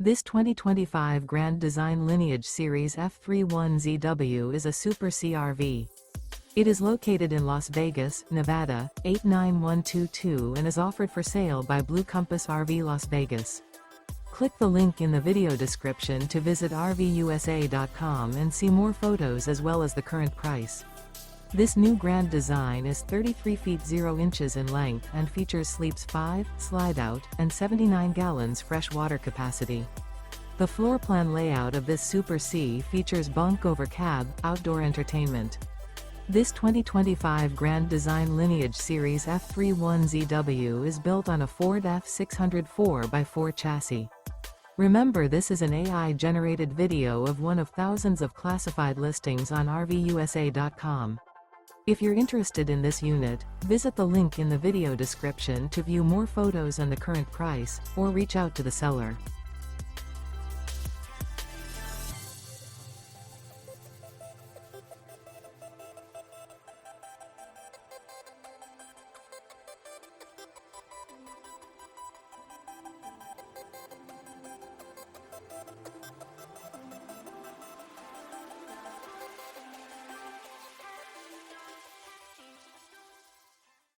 This 2025 Grand Design Lineage Series F31ZW is a Super CRV. It is located in Las Vegas, Nevada, 89122 and is offered for sale by Blue Compass RV Las Vegas. Click the link in the video description to visit RVUSA.com and see more photos as well as the current price. This new Grand Design is 33 feet 0 inches in length and features sleeps 5, slide-out, and 79 gallons fresh water capacity. The floor plan layout of this Super C features Bunk Over Cab, outdoor entertainment. This 2025 Grand Design Lineage Series F31ZW is built on a Ford F600 4x4 chassis. Remember, this is an AI-generated video of one of thousands of classified listings on RVUSA.com. If you're interested in this unit, visit the link in the video description to view more photos and the current price, or reach out to the seller.